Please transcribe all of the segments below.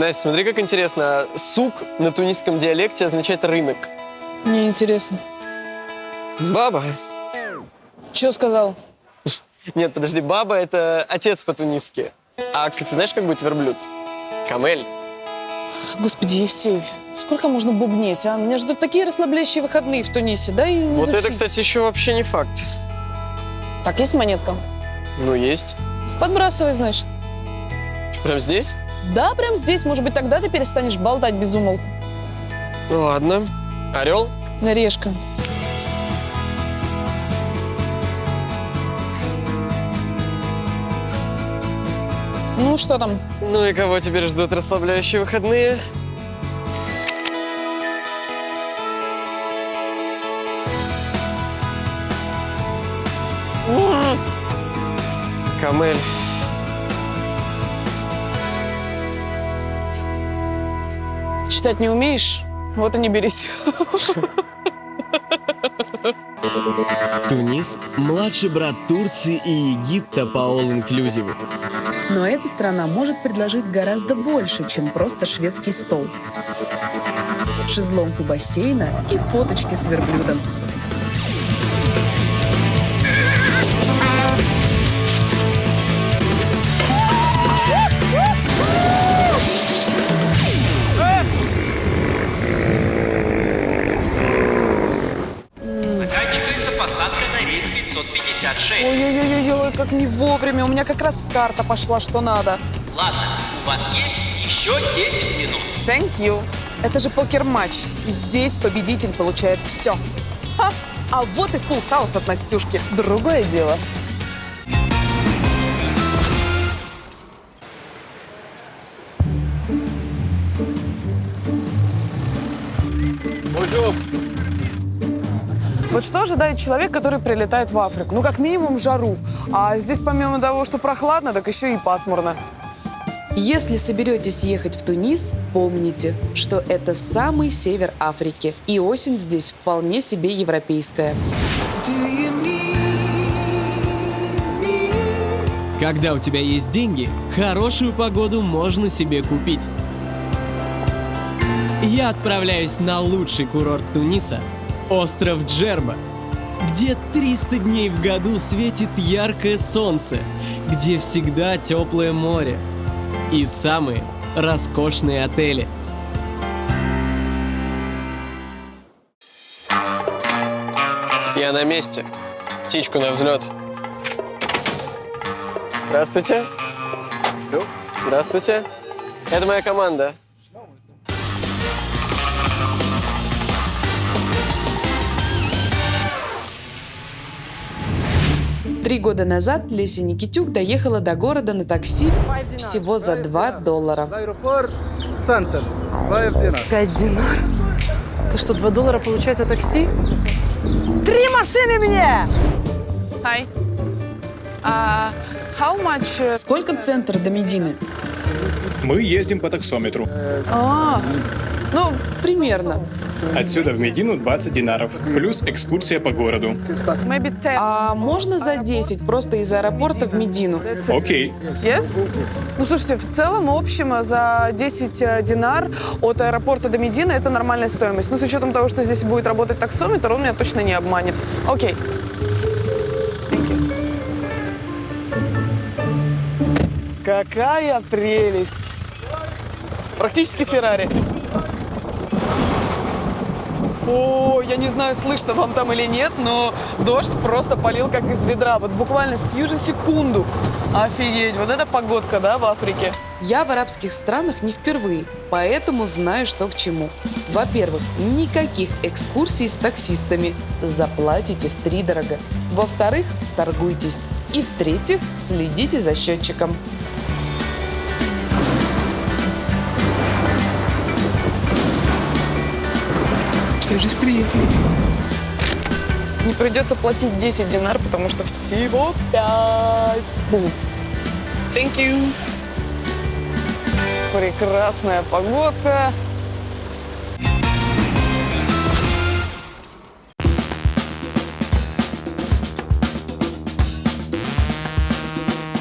Настя, смотри, как интересно. Сук на тунисском диалекте означает рынок. Мне интересно. Баба. Что сказал? Нет, подожди, баба — это отец по-тунисски. А, кстати, знаешь, как будет верблюд? Камель. Господи, Евсей, сколько можно бубнеть, а? Меня ждут такие расслабляющие выходные в Тунисе, да? И не Вот это, зашибись. кстати, еще вообще не факт. Так, есть монетка? Ну, есть. Подбрасывай, значит. Что, прям здесь? Да, прям здесь. Может быть, тогда ты перестанешь болтать без умолку. Ну, ладно. Орел? Решка. Ну, что там? Ну и кого теперь ждут расслабляющие выходные? Камель. Читать не умеешь? Вот и не берись. Тунис – младший брат Турции и Египта по all-inclusive. Но эта страна может предложить гораздо больше, чем просто шведский стол. Шезлонг у бассейна и фоточки с верблюдом. Заканчивается посадка на рейс 556. Ой-ой-ой, как не вовремя. У меня как раз карта пошла, что надо. Ладно, у вас есть еще 10 минут. Thank you. Это же покер-матч. И здесь победитель получает все. Ха! А вот и фулл хаус от Настюшки. Другое дело. Вот что ожидает человек, который прилетает в Африку? Ну, как минимум, жару. А здесь, помимо того, что прохладно, так еще и пасмурно. Если соберетесь ехать в Тунис, помните, что это самый север Африки. И осень здесь вполне себе европейская. Когда у тебя есть деньги, хорошую погоду можно себе купить. Я отправляюсь на лучший курорт Туниса – остров Джерба, где 300 дней в году светит яркое солнце, где всегда теплое море и самые роскошные отели. Я на месте. Птичку на взлет. Здравствуйте. Здравствуйте. Это моя команда. Три года назад Леся Никитюк доехала до города на такси всего за $2. Аэропорт Центр. 5 динар. 5 динар? Это что, $2 получается такси? 3 машины мне! Hi. How much? Сколько в центр до Медины? Мы ездим по таксометру. Ну, примерно. Отсюда в Медину 20 динаров, плюс экскурсия по городу. Maybe 10. А можно за 10 просто из аэропорта в Медину? Окей. Yes? Ну, слушайте, в целом, общем, за 10 динар от аэропорта до Медины это нормальная стоимость. Ну, с учетом того, что здесь будет работать таксометр, он меня точно не обманет. Окей. Какая прелесть! Практически Феррари. О, я не знаю, слышно вам там или нет, но дождь просто полил как из ведра. Вот буквально сию же секунду. Офигеть, вот это погодка, да, в Африке? Я в арабских странах не впервые, поэтому знаю, что к чему. Во-первых, никаких экскурсий с таксистами. Заплатите втридорога. Во-вторых, торгуйтесь. И в-третьих, следите за счетчиком. Кажись, приехали. Не придется платить 10 динар, потому что всего 5. Бум. Thank you. Прекрасная погодка.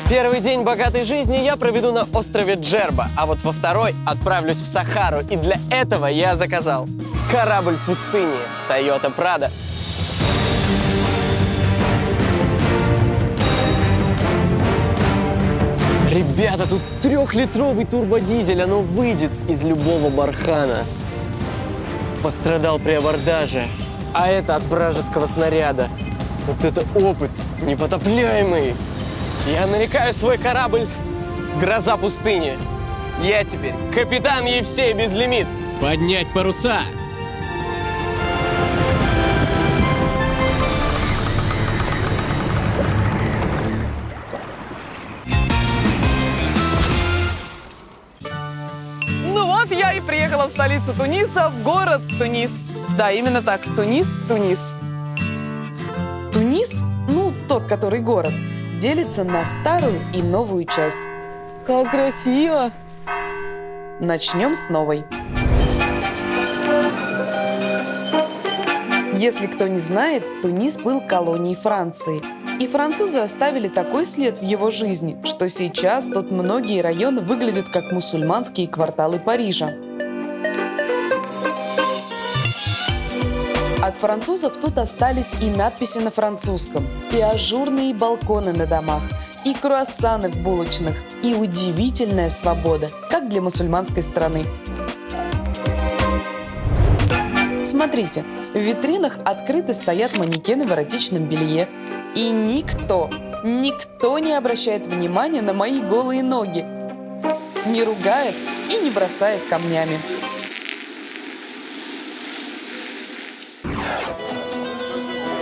Первый день богатой жизни я проведу на острове Джерба, а вот во второй отправлюсь в Сахару, и для этого я заказал корабль пустыни Toyota Prado. Ребята, тут 3-литровый турбодизель, оно выйдет из любого бархана. Пострадал при абордаже, а это от вражеского снаряда. Вот это опыт непотопляемый. Я нарекаю свой корабль «Гроза пустыни». Я теперь капитан Евсей Безлимит. Поднять паруса! Ну вот, я и приехала в столицу Туниса, в город Тунис. Да, именно так, Тунис. Тунис, ну, тот, который город, делится на старую и новую часть. Как красиво. Начнем с новой. Если кто не знает, Тунис был колонией Франции. И французы оставили такой след в его жизни, что сейчас тут многие районы выглядят как мусульманские кварталы Парижа. От французов тут остались и надписи на французском, и ажурные балконы на домах, и круассаны в булочных, и удивительная свобода, как для мусульманской страны. Смотрите, в витринах открыто стоят манекены в эротичном белье. И никто не обращает внимания на мои голые ноги, не ругает и не бросает камнями.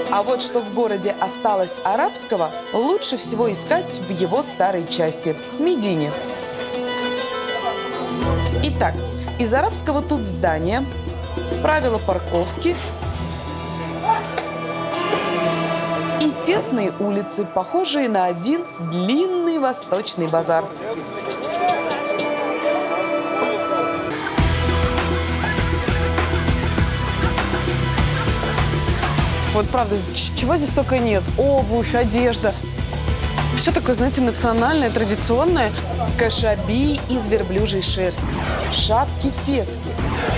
А вот что в городе осталось арабского, лучше всего искать в его старой части – Медине. Итак, из арабского тут здания, правила парковки и тесные улицы, похожие на один длинный восточный базар. Вот правда, чего здесь только нет. Обувь, одежда. Все такое, знаете, национальное, традиционное. Кашаби из верблюжьей шерсти, шапки фески,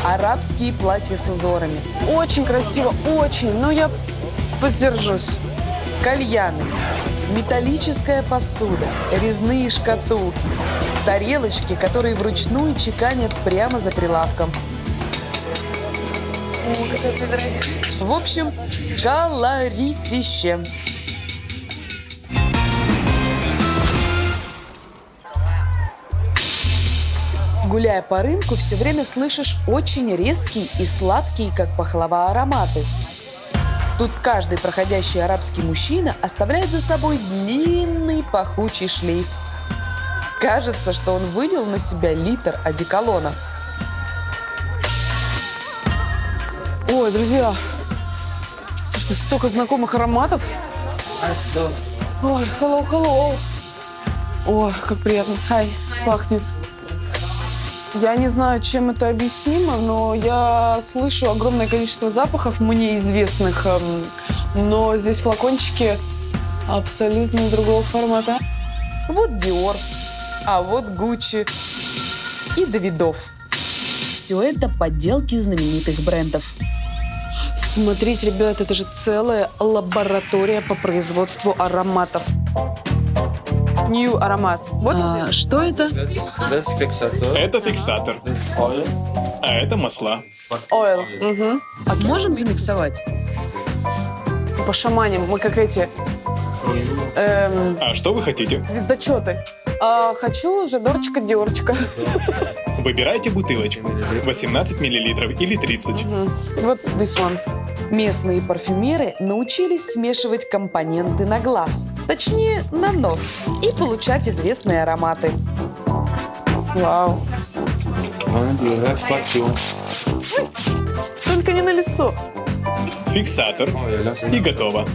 арабские платья с узорами, Очень красиво, очень. Но я воздержусь. кальяны, металлическая посуда, резные шкатулки, тарелочки, которые вручную чеканят прямо за прилавком. В общем, колоритище. Гуляя по рынку, все время слышишь очень резкие и сладкие, как пахлава, ароматы. Тут каждый проходящий арабский мужчина оставляет за собой длинный пахучий шлейф. Кажется, что он вылил на себя литр одеколона. Ой, друзья, слушайте, столько знакомых ароматов. Ой, hello. Ой, как приятно. Хай, пахнет. Я не знаю, чем это объяснимо, но я слышу огромное количество запахов мне известных, но здесь флакончики абсолютно другого формата. Вот Dior, а вот Gucci и Давидов. Все это подделки знаменитых брендов. Смотрите, ребят, это же целая лаборатория по производству ароматов. New аромат. Вот здесь. Что это? Это фиксатор, а это масла. Oil. Угу. Можем замиксовать? Пошаманим. Мы как эти А что вы хотите? звездочеты. Хочу Жадорчика-Диорчика. Выбирайте бутылочку. 18 мл или 30. Вот this one. Местные парфюмеры научились смешивать компоненты на глаз, точнее, на нос, и получать известные ароматы. Вау. Только не на лицо. Фиксатор и готово.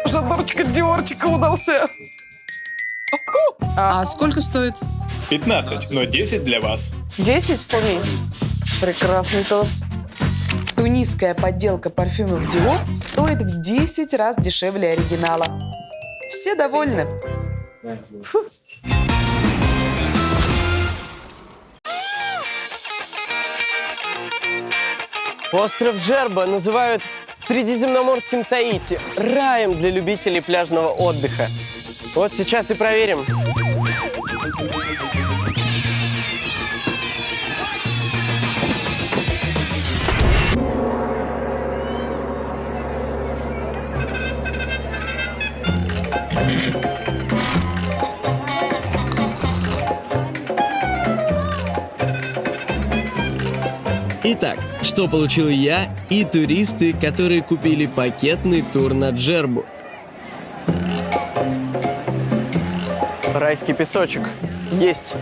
Жадорчика-Диорчика удался. А сколько стоит? 15, но 10 для вас. 10 for me. Прекрасный тост. Тунисская подделка парфюмов Dior стоит в 10 раз дешевле оригинала. Все довольны. Остров Джерба называют средиземноморским Таити, раем для любителей пляжного отдыха. Вот сейчас и проверим. Итак, что получил я и туристы, которые купили пакетный тур на Джербу? Райский песочек. Есть.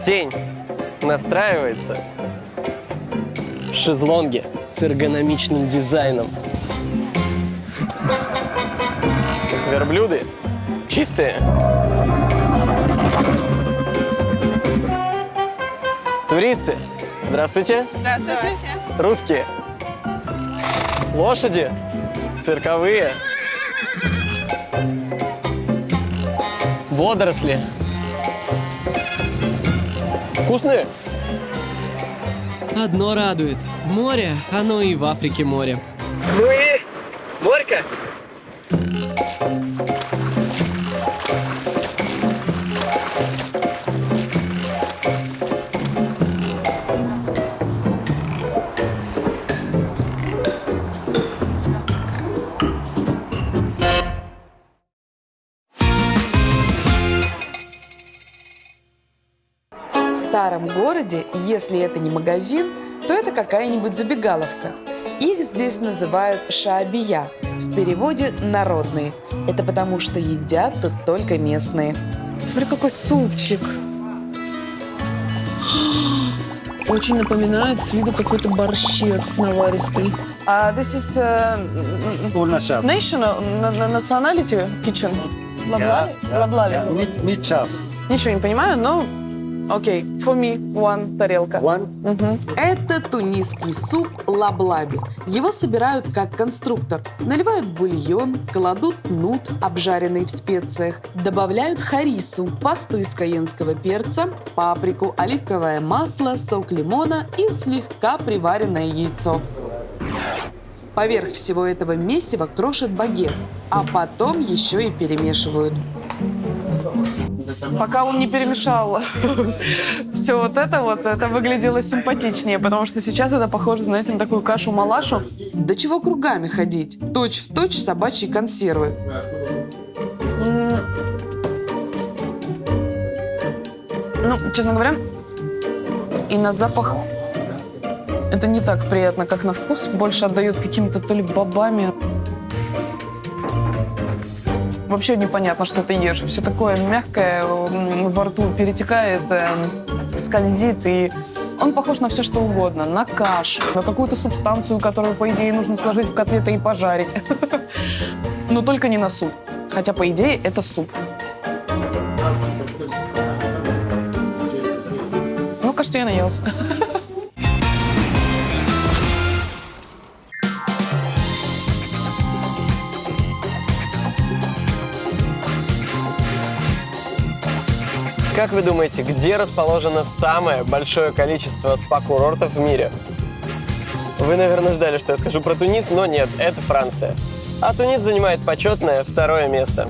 Тень. Настраивается. Шезлонги с эргономичным дизайном. Верблюды. Чистые. Туристы. Здравствуйте. Здравствуйте. Русские. Лошади. Цирковые. Водоросли. Вкусные? Одно радует. Море, оно и в Африке море. Ну и морька. В старом городе, если это не магазин, то это какая-нибудь забегаловка. Их здесь называют шаабия, в переводе «народные». Это потому, что едят тут только местные. Смотри, какой супчик. Очень напоминает с виду какой-то борщец наваристый. This is Ulna chef. national, nationality kitchen. Лаблали? Лаблали. Meat chef. Ничего не понимаю, но окей. For me, one тарелка. One. Это тунисский суп лаблаби. Его собирают как конструктор. Наливают бульон, кладут нут, обжаренный в специях, добавляют харису, пасту из кайенского перца, паприку, оливковое масло, сок лимона и слегка приваренное яйцо. Поверх всего этого месива крошат багет, а потом еще и перемешивают. Пока он не перемешал все вот, это выглядело симпатичнее, потому что сейчас это похоже, знаете, на такую кашу-малашу. До чего кругами ходить? Точь-в-точь собачьи консервы. Ну, честно говоря, и на запах это не так приятно, как на вкус. Больше отдает какими-то то ли бобами. Вообще непонятно, что ты ешь. Все такое мягкое, во рту перетекает, скользит. И он похож на все, что угодно. На кашу, на какую-то субстанцию, которую, по идее, нужно сложить в котлеты и пожарить. Но только не на суп. Хотя, по идее, это суп. Ну, кажется, я наелся. Как вы думаете, где расположено самое большое количество спа-курортов в мире? Вы, наверное, ждали, что я скажу про Тунис, но нет, это Франция. А Тунис занимает почетное 2-е место.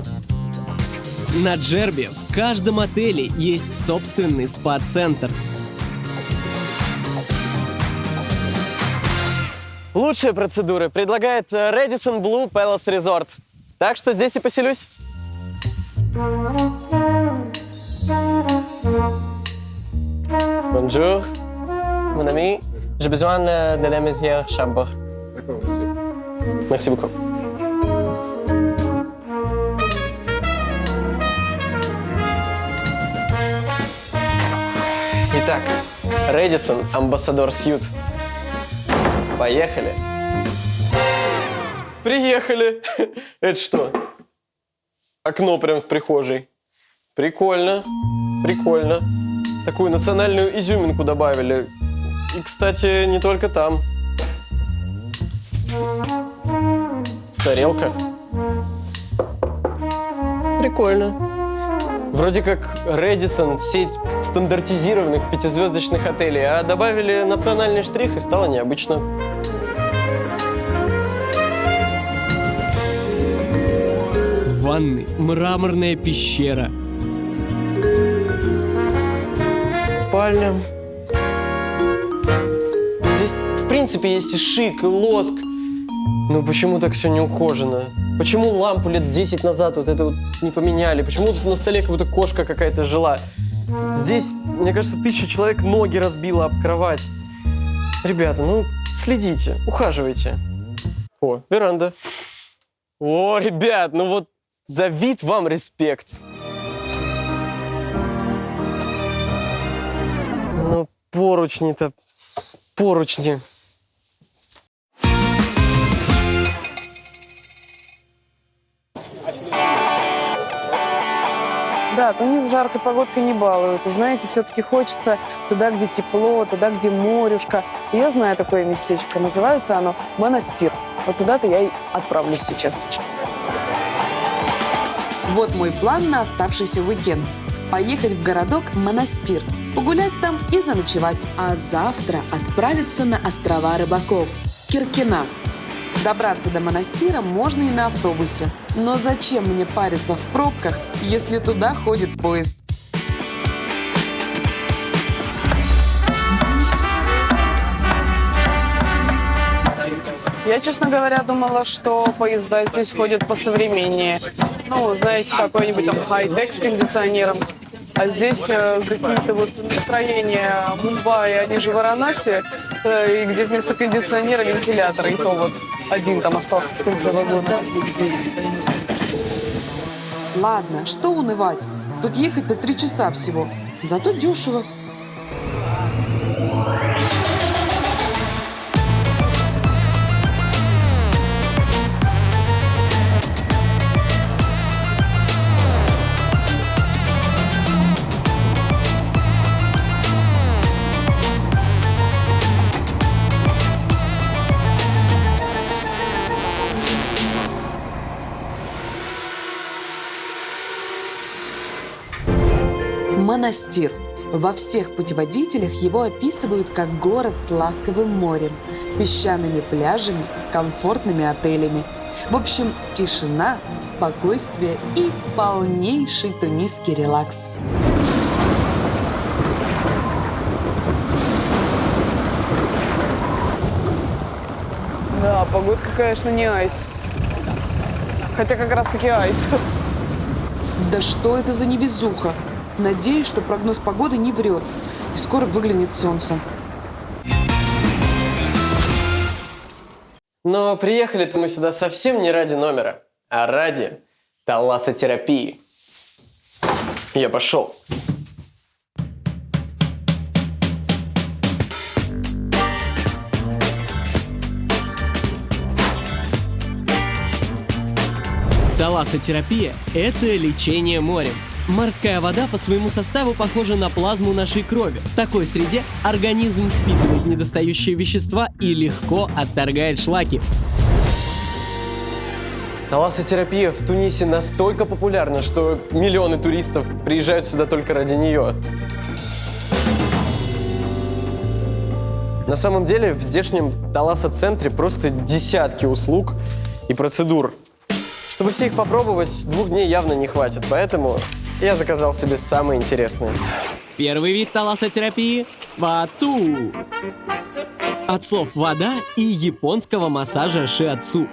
На Джербе в каждом отеле есть собственный спа-центр. Лучшие процедуры предлагает Radisson Blu Palace Resort. Так что здесь и поселюсь. Bonjour, mon ami. J'ai besoin de la mesure chambre. D'accord, monsieur. Merci beaucoup. Итак, Radisson Ambassador Suite. Поехали. Приехали. Это что? Окно прям в прихожей. Прикольно. Прикольно. Такую национальную изюминку добавили. И, кстати, не только там. Тарелка. Прикольно. Вроде как Рэдисон — сеть стандартизированных пятизвездочных отелей, а добавили национальный штрих, и стало необычно. Ванны, мраморная пещера. Спальня. Здесь, в принципе, есть и шик, и лоск. Но почему так все не ухожено? Почему лампу лет 10 назад вот это вот не поменяли? Почему тут на столе как будто кошка какая-то жила? Здесь, мне кажется, 1000 человек ноги разбило об кровать. Ребята, ну, следите, ухаживайте. О, веранда. О, ребят, ну вот за вид вам респект. Ну, поручни-то, поручни. Да, Тунис жаркой погодкой не балуют. И знаете, все-таки хочется туда, где тепло, туда, где морюшка. И я знаю такое местечко. Называется оно Монастир. Вот туда-то я и отправлюсь сейчас. Вот мой план на оставшийся уикенд. Поехать в городок Монастир, погулять там и заночевать. А завтра отправиться на острова рыбаков – Киркина. Добраться до Монастира можно и на автобусе. Но зачем мне париться в пробках, если туда ходит поезд? Я, честно говоря, думала, что поезда здесь ходят посовременнее. Ну, знаете, какой-нибудь там хай-тек с кондиционером. А здесь какие-то вот настроения Мумбаи, они же в Варанаси, и где вместо кондиционера вентилятор, и то вот один там остался в конце вагона. Ладно, что унывать? Тут ехать-то 3 часа всего. Зато дешево. Монастир. Во всех путеводителях его описывают как город с ласковым морем, песчаными пляжами, комфортными отелями. В общем, тишина, спокойствие и полнейший тунисский релакс. Да, погодка, конечно, не айс. Хотя как раз-таки айс. Да что это за невезуха? Надеюсь, что прогноз погоды не врет, и скоро выглянет солнце. Но приехали-то мы сюда совсем не ради номера, а ради талассотерапии. Я пошел. Талассотерапия – это лечение морем. Морская вода по своему составу похожа на плазму нашей крови. В такой среде организм впитывает недостающие вещества и легко отторгает шлаки. Талассотерапия в Тунисе настолько популярна, что миллионы туристов приезжают сюда только ради нее. На самом деле в здешнем талассо-центре просто десятки услуг и процедур. Чтобы все их попробовать, 2 дней явно не хватит, поэтому я заказал себе самое интересное. Первый вид талассотерапии – вату. От слов «вода» и японского массажа шиатсу.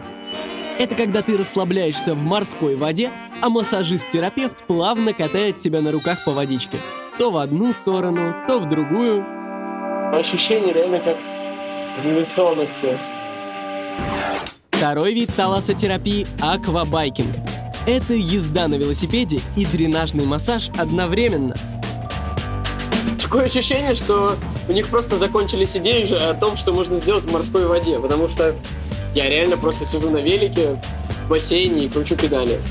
Это когда ты расслабляешься в морской воде, а массажист-терапевт плавно катает тебя на руках по водичке. То в одну сторону, то в другую. Ощущение реально как в невесомости. Второй вид талассотерапии – аквабайкинг. Это езда на велосипеде и дренажный массаж одновременно. Такое ощущение, что у них просто закончились идеи же о том, что можно сделать в морской воде, потому что я реально просто сижу на велике в бассейне и кручу педали.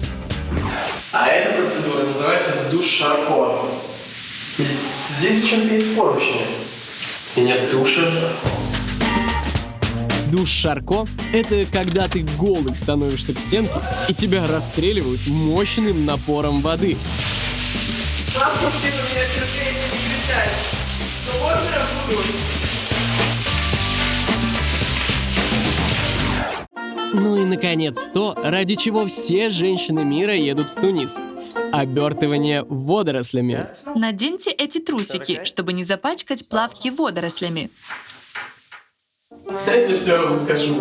А эта процедура называется душ широко. Здесь зачем-то есть поручни. И нет душа. Душ Шарко — это когда ты голый становишься к стенке и тебя расстреливают мощным напором воды. Ну и, наконец, то, ради чего все женщины мира едут в Тунис — обертывание водорослями. Наденьте эти трусики, чтобы не запачкать плавки водорослями. Знаете, что я вам скажу?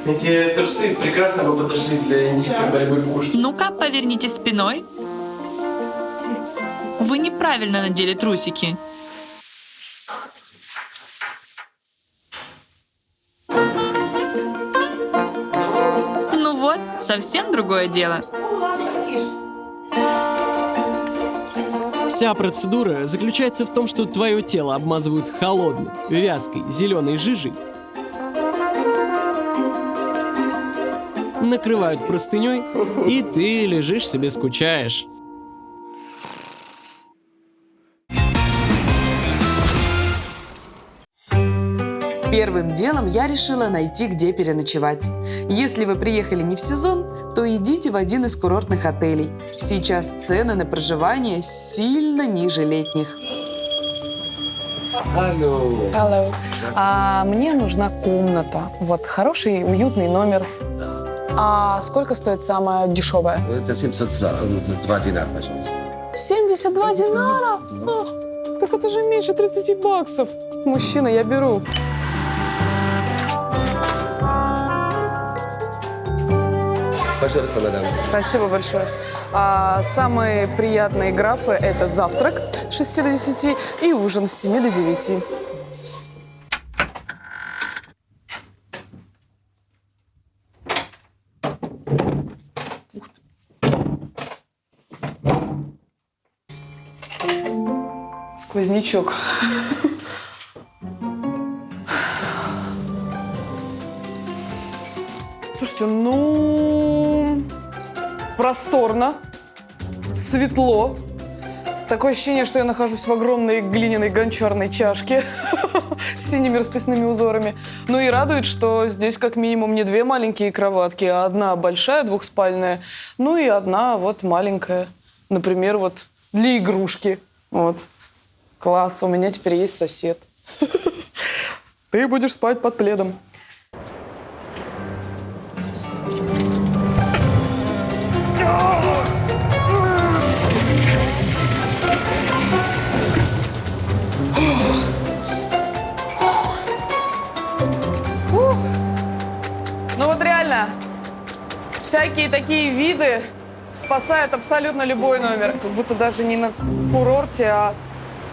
Эти трусы прекрасно бы подошли для индийской борьбы кушать. Ну-ка, повернитесь спиной. Вы неправильно надели трусики. Ну вот, совсем другое дело. Вся процедура заключается в том, что твое тело обмазывают холодной, вязкой, зеленой жижей, накрывают простыней, и ты лежишь себе скучаешь. Первым делом я решила найти, где переночевать. Если вы приехали не в сезон, то идите в один из курортных отелей. Сейчас цены на проживание сильно ниже летних. Hello. Мне нужна комната. Вот хороший, уютный номер. А сколько стоит самая дешевая? Это 702 динара, пожалуйста. 72 динара? Так это же меньше 30 баксов. Мужчина, я беру. Пожалуйста, мадам. Спасибо большое. Самые приятные графы – это завтрак с 6 до 10 и ужин с 7 до 9. Сквознячок. Слушайте, ну, просторно, светло. Такое ощущение, что я нахожусь в огромной глиняной гончарной чашке с синими расписными узорами. Ну и радует, что здесь как минимум не две маленькие кроватки, а одна большая двухспальная, ну и одна вот маленькая. Например, вот для игрушки. Вот. Класс, у меня теперь есть сосед. Ты будешь спать под пледом. Ну вот реально, всякие такие виды спасают абсолютно любой номер. Как будто даже не на курорте, а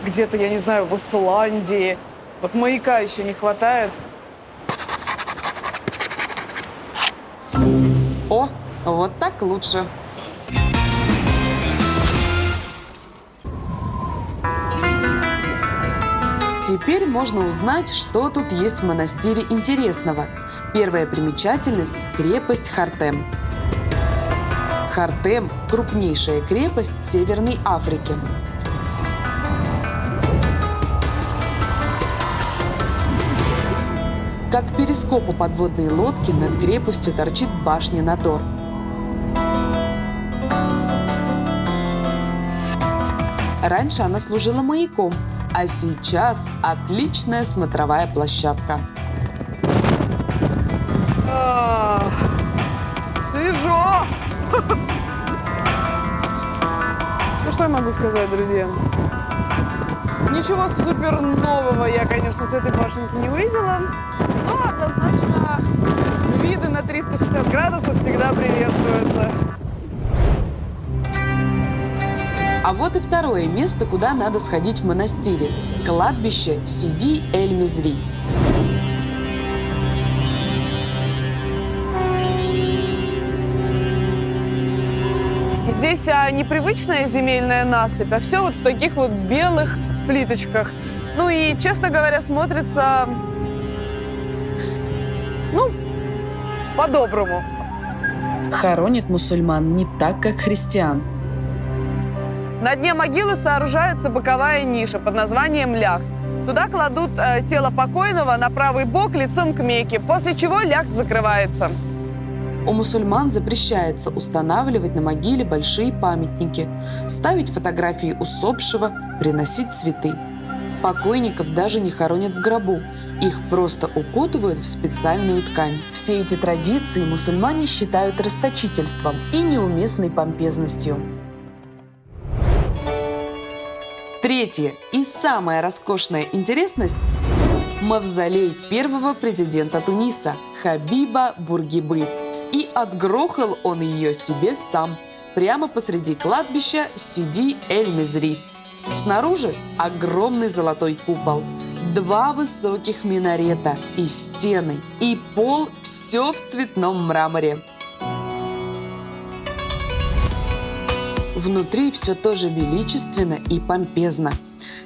где-то, я не знаю, в Исландии. Вот маяка еще не хватает. О, вот так лучше. Теперь можно узнать, что тут есть в монастыре интересного. Первая примечательность – крепость Хартем. Хартем – крупнейшая крепость Северной Африки. Как перископ у подводной лодки над крепостью торчит башня Надор. Раньше она служила маяком, а сейчас отличная смотровая площадка. Свежо! Ну что я могу сказать, друзья? Ничего супер нового я, конечно, с этой башенки не увидела, но однозначно виды на 360 градусов всегда приветствуются. А вот и второе место, куда надо сходить в монастыре – кладбище Сиди-эль-Мизри. Здесь непривычная земельная насыпь, а все вот в таких вот белых плиточках. Ну и, честно говоря, смотрится, ну, по-доброму. Хоронят мусульман не так, как христиан. На дне могилы сооружается боковая ниша под названием лях. Туда кладут тело покойного на правый бок лицом к Мекке, после чего ляхт закрывается. У мусульман запрещается устанавливать на могиле большие памятники, ставить фотографии усопшего, приносить цветы. Покойников даже не хоронят в гробу, их просто укутывают в специальную ткань. Все эти традиции мусульмане считают расточительством и неуместной помпезностью. Третье и самая роскошная интересность – мавзолей первого президента Туниса Хабиба Бургибы. И отгрохал он ее себе сам, прямо посреди кладбища Сиди Эль-Мизри. Снаружи огромный золотой купол, 2 высоких минарета и стены, и пол – все в цветном мраморе. Внутри все тоже величественно и помпезно.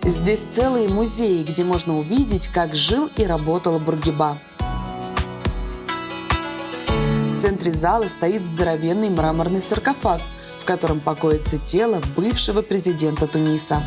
Здесь целые музеи, где можно увидеть, как жил и работал Бургиба. В центре зала стоит здоровенный мраморный саркофаг, в котором покоится тело бывшего президента Туниса.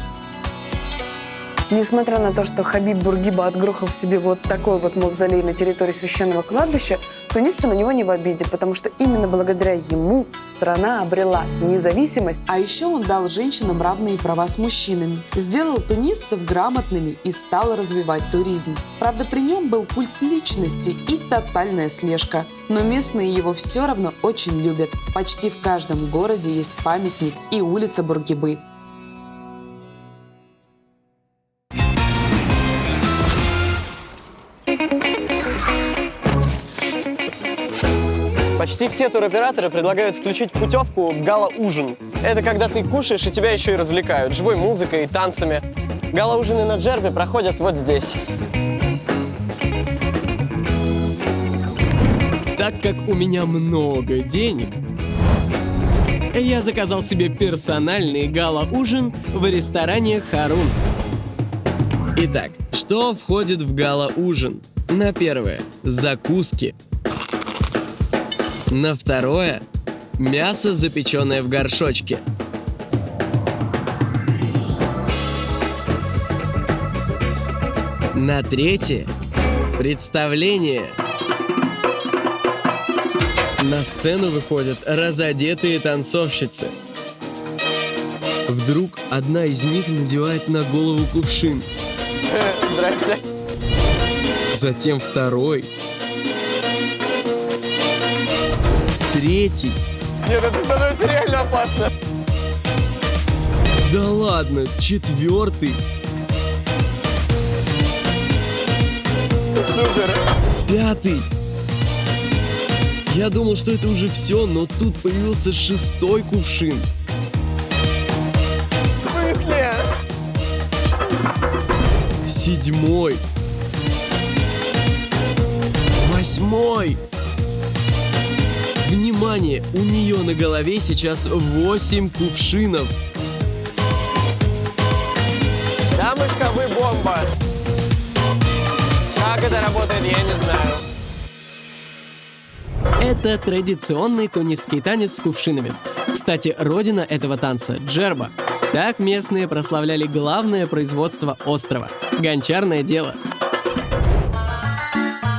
Несмотря на то, что Хабиб Бургиба отгрохал себе вот такой вот мавзолей на территории священного кладбища, тунисцы на него не в обиде, потому что именно благодаря ему страна обрела независимость. А еще он дал женщинам равные права с мужчинами, сделал тунисцев грамотными и стал развивать туризм. Правда, при нем был культ личности и тотальная слежка. Но местные его все равно очень любят. Почти в каждом городе есть памятник и улица Бургибы. Почти все туроператоры предлагают включить в путевку гала-ужин. Это когда ты кушаешь и тебя еще и развлекают живой музыкой и танцами. Гала-ужины на Джербе проходят вот здесь. Так как у меня много денег, я заказал себе персональный гала-ужин в ресторане «Харун». Итак, что входит в гала-ужин? На первое – закуски. На второе – мясо, запеченное в горшочке. На третье – представление. На сцену выходят разодетые танцовщицы. Вдруг одна из них надевает на голову кувшин. Здрасте. Затем второй. Третий. Нет, это становится реально опасно. Да ладно, четвертый. Супер. Пятый. Я думал, что это уже все, но тут появился 6-й кувшин. Понесли. 7-й. 8-й. Внимание, у нее на голове сейчас 8 кувшинов. Дамочка, вы бомба. Как это работает, я не знаю. Это традиционный тунисский танец с кувшинами. Кстати, родина этого танца – Джерба. Так местные прославляли главное производство острова – гончарное дело.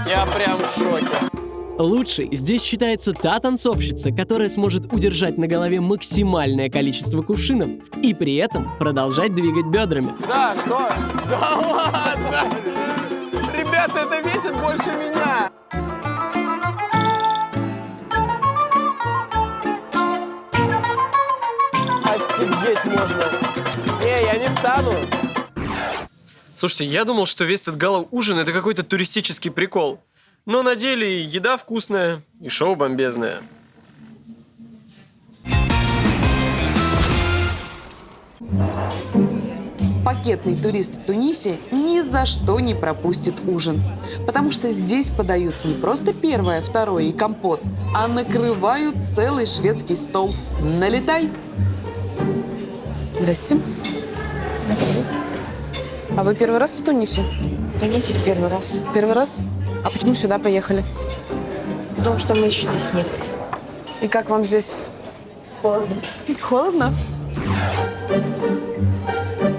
Я прям в шоке. Лучшей здесь считается та танцовщица, которая сможет удержать на голове максимальное количество кувшинов и при этом продолжать двигать бедрами. Да, что? Да ладно! Ребята, это весит больше меня! Офигеть можно! Не, я не встану! Слушайте, я думал, что весь этот гала-ужин — это какой-то туристический прикол. Но на деле и еда вкусная, и шоу бомбезное. Пакетный турист в Тунисе ни за что не пропустит ужин. Потому что здесь подают не просто первое, второе и компот, а накрывают целый шведский стол. Налетай! Здрасте. А вы первый раз в Тунисе? В Тунисе первый раз. Первый раз? А почему сюда поехали? Потому что мы еще здесь нет. И как вам здесь? Холодно. Холодно?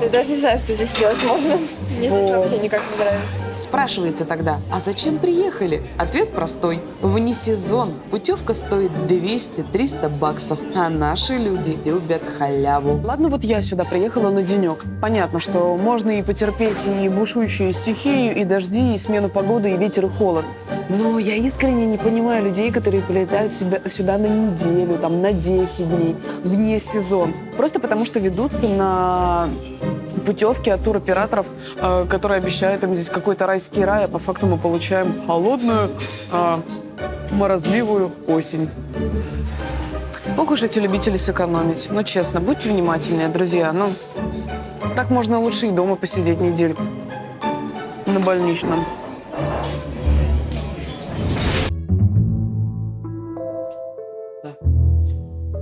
Я даже не знаю, что здесь делать можно. Мне здесь вообще никак не нравится. Спрашивается тогда, а зачем приехали? Ответ простой. Вне сезон путевка стоит 200-300 баксов, а наши люди любят халяву. Ладно, вот я сюда приехала на денек. Понятно, что можно и потерпеть и бушующую стихию, и дожди, и смену погоды, и ветер, и холод. Но я искренне не понимаю людей, которые прилетают сюда на неделю, там, на 10 дней, вне сезон. Просто потому, что ведутся на путевки от туроператоров, которые обещают им здесь какой-то райский рай, а по факту мы получаем холодную, морозливую осень. Ох уж эти любители сэкономить. Ну, честно, будьте внимательнее, друзья. Ну, так можно лучше и дома посидеть недельку. На больничном.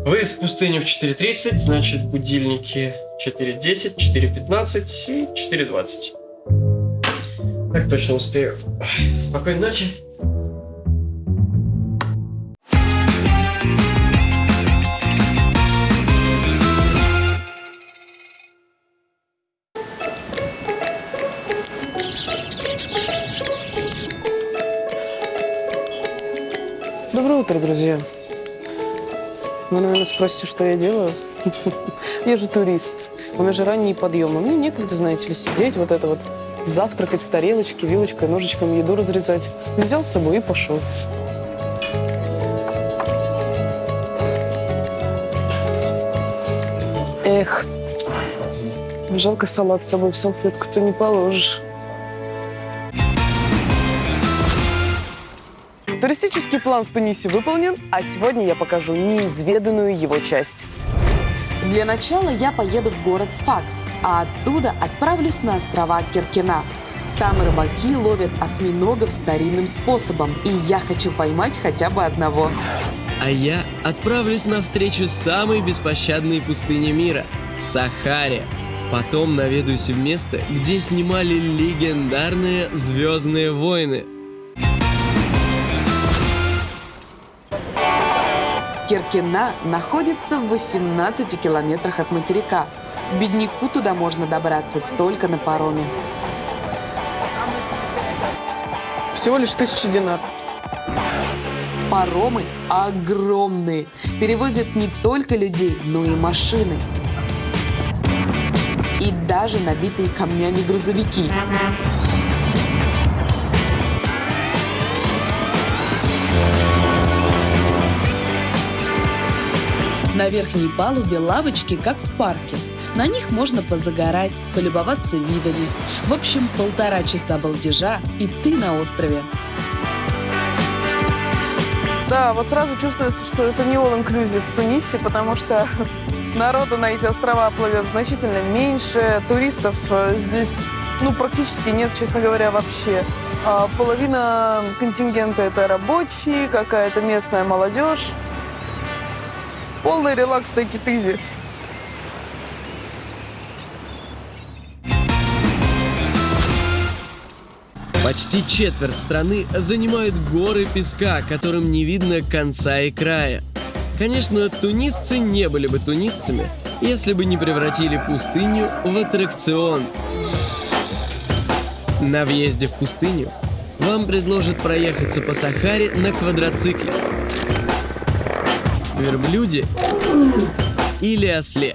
Выезд в пустыню в 4:30, значит, будильники 4:10, 4:15 и 4:20. Так точно успею. Спокойной ночи. Доброе утро, друзья. Вы, наверное, спросите, что я делаю? Я же турист. У меня же ранние подъемы. Мне некогда, знаете ли, сидеть, вот это вот, завтракать с тарелочки, вилочкой, ножичком еду разрезать. Взял с собой и пошел. Эх, жалко салат с собой в салфетку-то не положишь. Туристический план в Тунисе выполнен, а сегодня я покажу неизведанную его часть. Для начала я поеду в город Сфакс, а оттуда отправлюсь на острова Киркена. Там рыбаки ловят осьминогов старинным способом, и я хочу поймать хотя бы одного. А я отправлюсь навстречу самой беспощадной пустыне мира – Сахаре. Потом наведаюсь в место, где снимали легендарные «Звездные войны». Киркена находится в 18 километрах от материка. Бедняку туда можно добраться только на пароме. Всего лишь 1000 динар. Паромы огромные. Перевозят не только людей, но и машины. И даже набитые камнями грузовики. На верхней палубе лавочки, как в парке. На них можно позагорать, полюбоваться видами. В общем, 1,5 часа балдежа, и ты на острове. Да, вот сразу чувствуется, что это не all-inclusive в Тунисе, потому что народу на эти острова плывет значительно меньше. Туристов здесь, практически нет, честно говоря, вообще. Половина контингента – это рабочие, какая-то местная молодежь. Полный релакс, take it easy. Почти четверть страны занимают горы песка, которым не видно конца и края. Конечно, тунисцы не были бы тунисцами, если бы не превратили пустыню в аттракцион. На въезде в пустыню вам предложат проехаться по Сахаре на квадроцикле, верблюде или осле.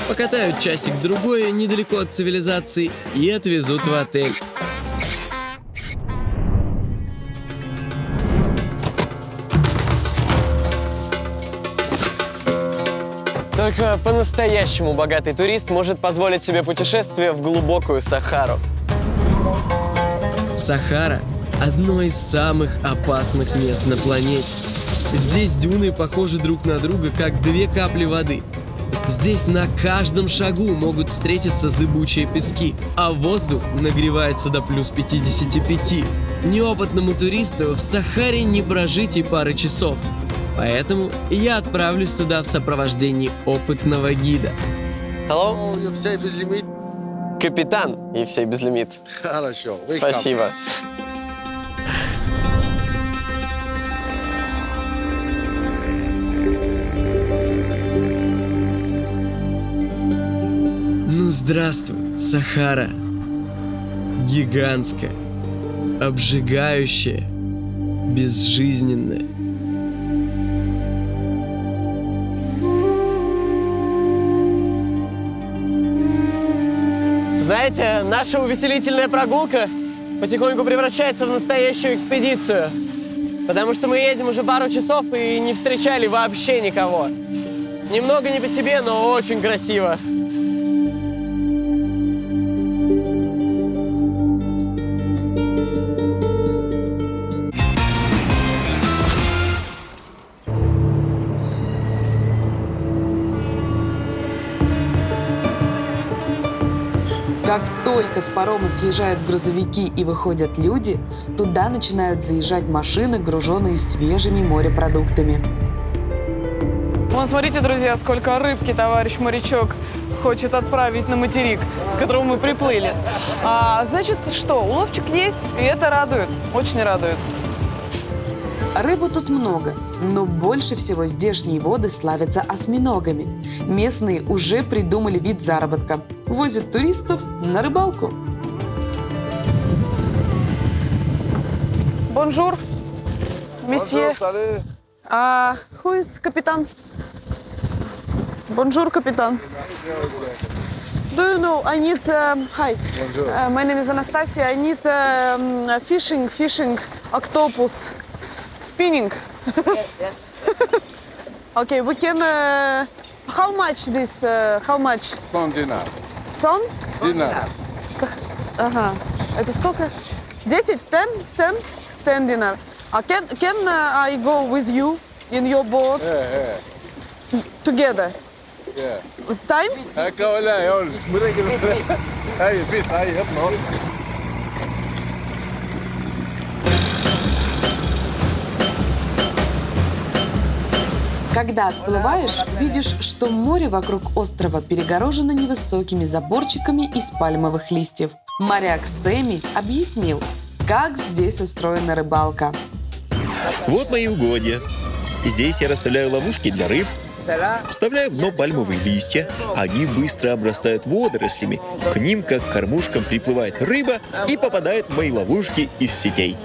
Покатают часик-другой недалеко от цивилизации и отвезут в отель. Только по-настоящему богатый турист может позволить себе путешествие в глубокую Сахару. Сахара – одно из самых опасных мест на планете. Здесь дюны похожи друг на друга, как 2 капли воды. Здесь на каждом шагу могут встретиться зыбучие пески, а воздух нагревается до плюс 55. Неопытному туристу в Сахаре не прожить и пары часов. Поэтому я отправлюсь туда в сопровождении опытного гида. Hello? Все без лимит. Капитан Евсей Безлимит. Хорошо. Спасибо. Здравствуй, Сахара. Гигантская, обжигающая, безжизненная. Знаете, наша увеселительная прогулка потихоньку превращается в настоящую экспедицию. Потому что мы едем уже пару часов и не встречали вообще никого. Немного не по себе, но очень красиво. Как только с парома съезжают грузовики и выходят люди, туда начинают заезжать машины, груженные свежими морепродуктами. Вон, смотрите, друзья, сколько рыбки товарищ морячок хочет отправить на материк, с которого мы приплыли. Значит, что, уловчик есть, и это радует, очень радует. Рыбы тут много, но больше всего здешние воды славятся осьминогами. Местные уже придумали вид заработка. Возят туристов на рыбалку. Бонжур, месье. Who is капитан? Бонжур, капитан. Do you know, I need, hi, my name is Anastasia, I need fishing, octopus, spinning. Yes. Okay, we can, how much this, how much? Сон динар. Сон? Динар. Ага, это сколько? 10, 10 динар. Can I go with you in your boat together? With time? Когда отплываешь, видишь, что море вокруг острова перегорожено невысокими заборчиками из пальмовых листьев. Моряк Сэмми объяснил, как здесь устроена рыбалка. Вот мои угодья. Здесь я расставляю ловушки для рыб, вставляю в дно пальмовые листья. Они быстро обрастают водорослями. К ним, как к кормушкам, приплывает рыба и попадает в мои ловушки из сетей.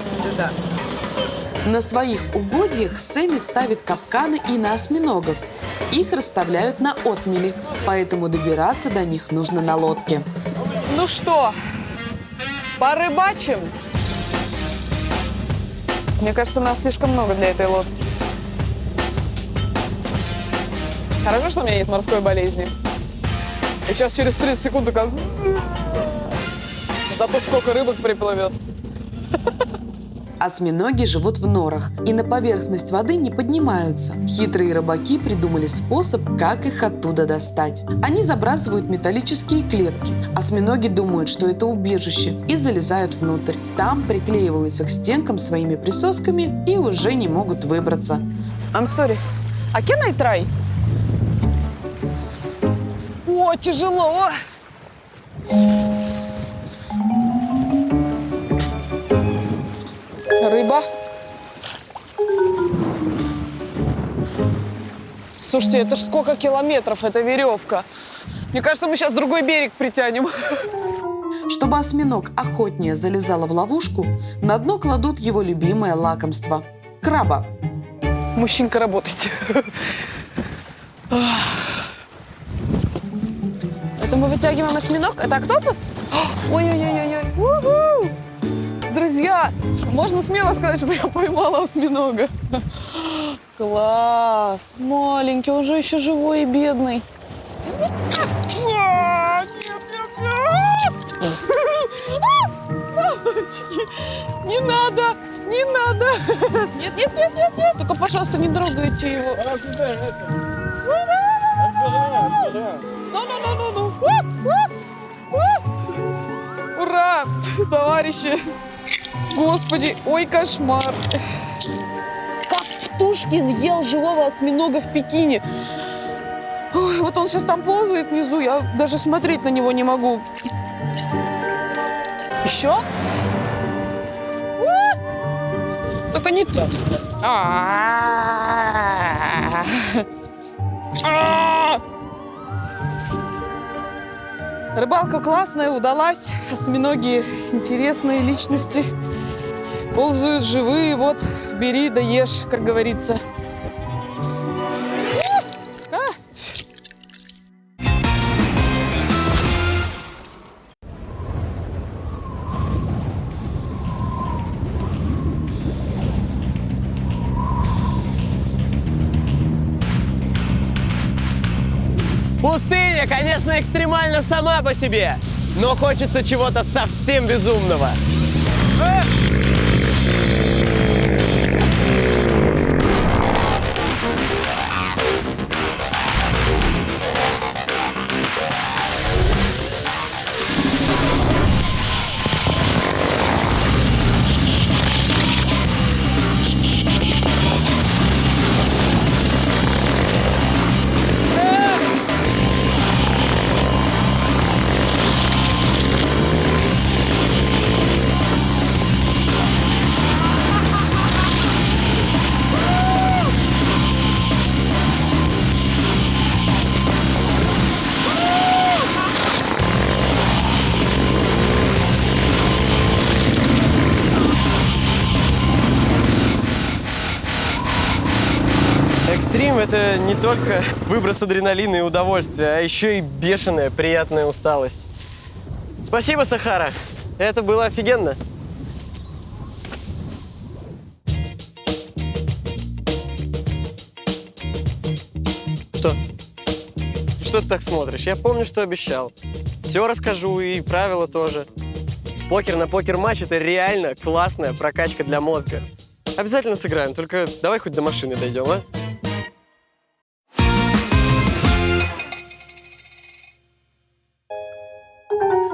На своих угодьях Сэмми ставит капканы и на осьминогов. Их расставляют на отмели, поэтому добираться до них нужно на лодке. Ну что, порыбачим? Мне кажется, нас слишком много для этой лодки. Хорошо, что у меня нет морской болезни. И сейчас через 30 секунд такая... Зато сколько рыбок приплывет. Осьминоги живут в норах и на поверхность воды не поднимаются. Хитрые рыбаки придумали способ, как их оттуда достать. Они забрасывают металлические клетки. Осьминоги думают, что это убежище, и залезают внутрь. Там приклеиваются к стенкам своими присосками и уже не могут выбраться. I'm sorry. Can I try? О, тяжело! Рыба. Слушайте, это ж сколько километров, эта веревка. Мне кажется, мы сейчас другой берег притянем. Чтобы осьминог охотнее залезал в ловушку, на дно кладут его любимое лакомство – краба. Мужчинка, работайте. Это мы вытягиваем осьминог? Это октопус? Ой-ой-ой-ой. У-ху! Друзья, можно смело сказать, что я поймала осьминога. Класс! Маленький, он же еще живой и бедный. Не надо! Не надо! Нет! Только, пожалуйста, не трогайте его. Ну. Ура! Товарищи! Господи, ой, кошмар! Как Птушкин ел живого осьминога в Пекине. Ой, вот он сейчас там ползает внизу, я даже смотреть на него не могу. Еще? Только не тут. Рыбалка классная, удалась. Осьминоги интересные личности. Ползают живые, вот, бери да ешь, как говорится. Пустыня, конечно, экстремально сама по себе, но хочется чего-то совсем безумного. Экстрим — это не только выброс адреналина и удовольствия, а еще и бешеная, приятная усталость. Спасибо, Сахара. Это было офигенно. Что? Что ты так смотришь? Я помню, что обещал. Все расскажу, и правила тоже. Покер на покер-матч — это реально классная прокачка для мозга. Обязательно сыграем, только давай хоть до машины дойдем, а?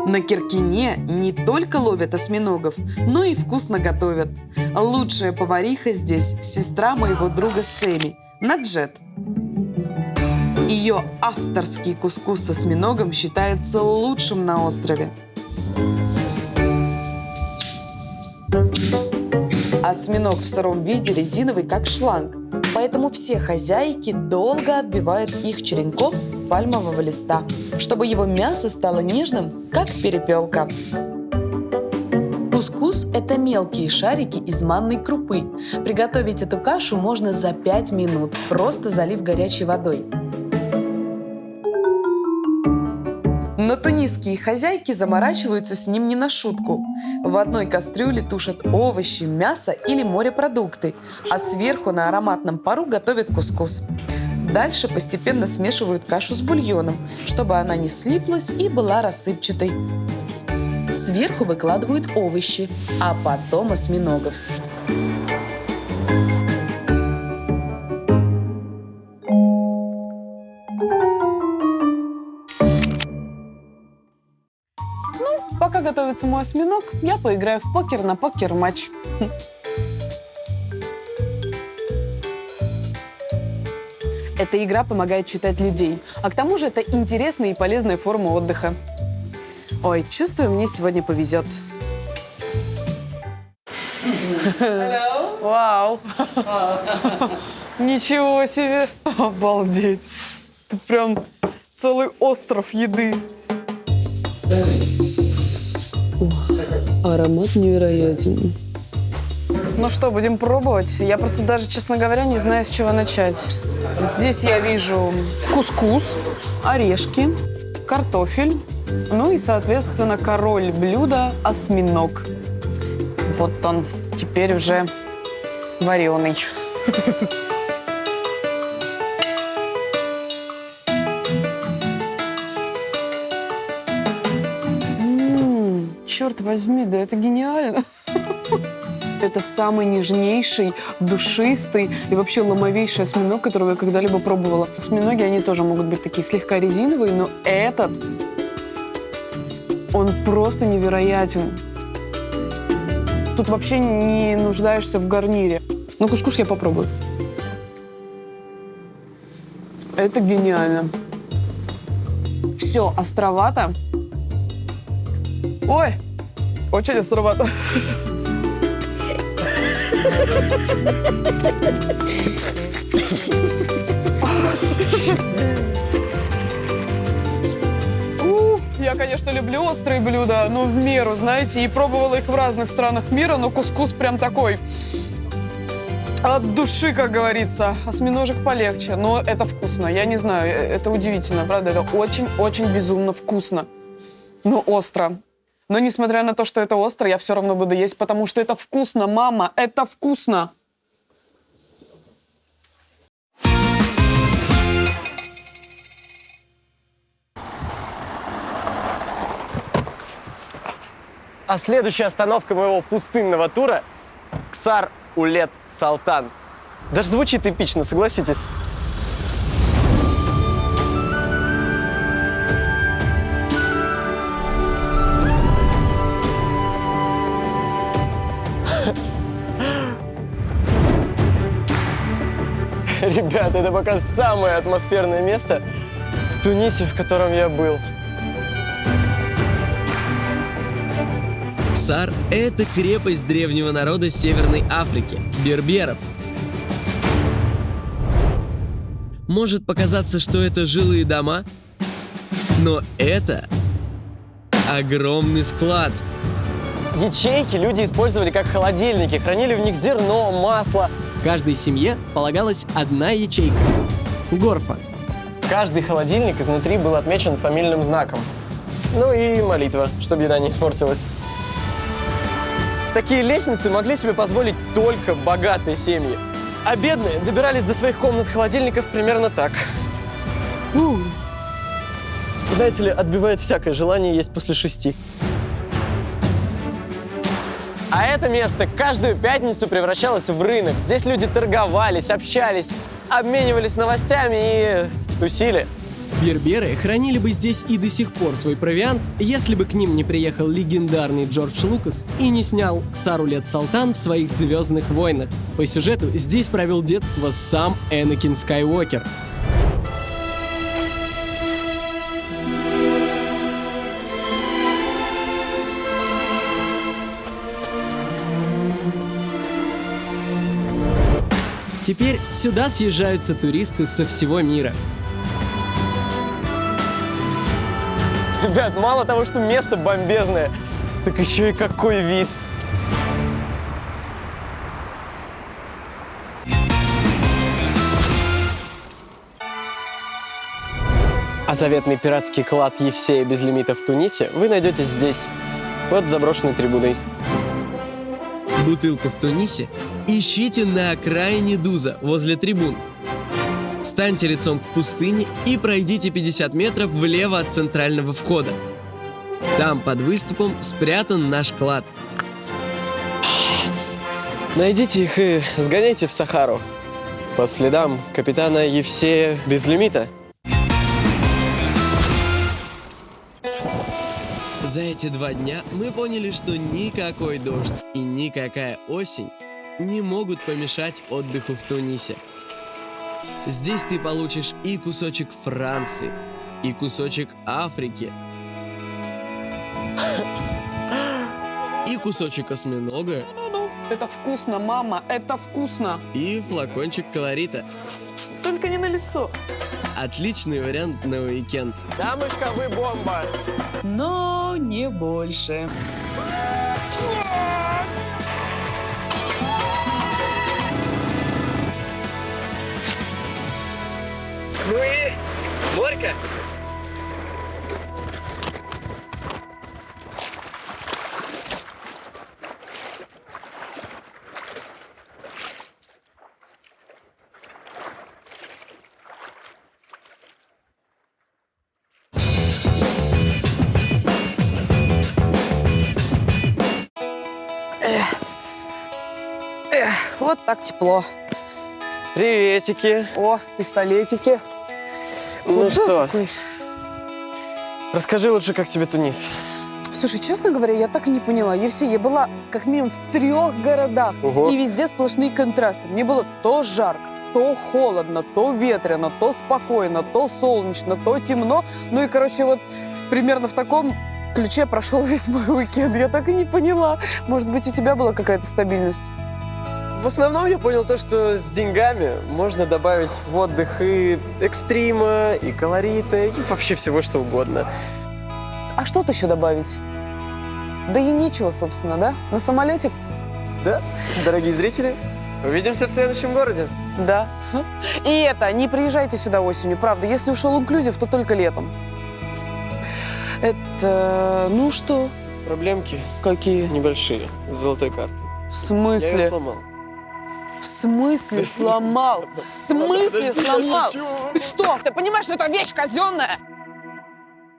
На Киркине не только ловят осьминогов, но и вкусно готовят. Лучшая повариха здесь – сестра моего друга Сэмми, Наджет. Ее авторский кускус с осьминогом считается лучшим на острове. Осьминог в сыром виде резиновый, как шланг, поэтому все хозяйки долго отбивают их черенком пальмового листа, чтобы его мясо стало нежным, как перепелка. Кускус – это мелкие шарики из манной крупы. Приготовить эту кашу можно за 5 минут, просто залив горячей водой. Но тунисские хозяйки заморачиваются с ним не на шутку. В одной кастрюле тушат овощи, мясо или морепродукты, а сверху на ароматном пару готовят кускус. Дальше постепенно смешивают кашу с бульоном, чтобы она не слиплась и была рассыпчатой. Сверху выкладывают овощи, а потом осьминогов. Пока готовится мой осьминог, я поиграю в покер на покер-матч. Эта игра помогает читать людей, а к тому же это интересная и полезная форма отдыха. Ой, чувствую, мне сегодня повезет. Вау! Ничего себе! Обалдеть! Тут прям целый остров еды. Аромат невероятен. Ну что, будем пробовать? Я просто даже, честно говоря, не знаю, с чего начать. Здесь я вижу кускус, орешки, картофель, ну и, соответственно, король блюда – осьминог. Вот он, теперь уже вареный. Черт возьми, да это гениально. Это самый нежнейший, душистый и вообще ломовейший осьминог, которого я когда-либо пробовала. Осьминоги, они тоже могут быть такие слегка резиновые, но этот, он просто невероятен. Тут вообще не нуждаешься в гарнире. Ну, кускус я попробую. Это гениально. Все островато. Ой, очень островато. Я, конечно, конечно, люблю острые блюда, но в меру, знаете, и пробовала их в разных странах мира, но кускус прям такой от души, как говорится. Осьминожек полегче, но это вкусно. Я не знаю, это удивительно, правда, это очень-очень безумно вкусно. Но остро. Но несмотря на то, что это остро, я все равно буду есть, потому что это вкусно, мама, это вкусно. А следующая остановка моего пустынного тура – Ксар-Улет-Салтан. Даже звучит эпично, согласитесь? Ребята, это пока самое атмосферное место в Тунисе, в котором я был. Ксар – это крепость древнего народа Северной Африки – берберов. Может показаться, что это жилые дома, но это огромный склад. Ячейки люди использовали как холодильники, хранили в них зерно, масло. Каждой семье полагалась одна ячейка – горфа. Каждый холодильник изнутри был отмечен фамильным знаком. Ну и молитва, чтобы еда не испортилась. Такие лестницы могли себе позволить только богатые семьи. А бедные добирались до своих комнат холодильников примерно так. Знаете ли, отбивает всякое желание есть после 6. А это место каждую пятницу превращалось в рынок. Здесь люди торговались, общались, обменивались новостями и тусили. Берберы хранили бы здесь и до сих пор свой провиант, если бы к ним не приехал легендарный Джордж Лукас и не снял Ксар-Улет-Салтан в своих «Звездных войнах». По сюжету здесь провел детство сам Энакин Скайуокер. Теперь сюда съезжаются туристы со всего мира. Ребят, мало того, что место бомбезное, так еще и какой вид. А заветный пиратский клад Евсея Безлимита в Тунисе вы найдете здесь, под заброшенной трибуной. Бутылка в Тунисе ищите на окраине Дуза, возле трибун. Станьте лицом к пустыне и пройдите 50 метров влево от центрального входа. Там под выступом спрятан наш клад. Найдите их и сгоняйте в Сахару по следам капитана Евсея Безлимита. За эти 2 дня мы поняли, что никакой дождь и никакая осень не могут помешать отдыху в Тунисе. Здесь ты получишь и кусочек Франции, и кусочек Африки, и кусочек осьминога, Это вкусно, мама, это вкусно. и флакончик колорита. Только не на лицо. Отличный вариант на уикенд. Дамочка, вы бомба! Но не больше. Ну и Борька. Вот так тепло. Приветики. О, пистолетики. Ну Вот что, какой. расскажи лучше, как тебе Тунис. Слушай, честно говоря, я так и не поняла. Евсей, я была как минимум в 3 городах. Ого. И везде сплошные контрасты. Мне было то жарко, то холодно, то ветрено, то спокойно, то солнечно, то темно. Ну и, короче, вот примерно в таком ключе прошел весь мой уикенд. Я так и не поняла. Может быть, у тебя была какая-то стабильность? В основном я понял то, что с деньгами можно добавить в отдых и экстрима, и колорита, и вообще всего что угодно. А что еще добавить? Да и нечего, собственно, да? На самолете? Да, дорогие зрители, увидимся в следующем городе. Да. И это, не приезжайте сюда осенью, правда. Если ушел инклюзив, то только летом. Это, ну что? Проблемки Какие? небольшие с золотой картой. В Я смысле? ее сломал. В смысле сломал? В смысле сломал? Ты что? Ты понимаешь, что это вещь казенная?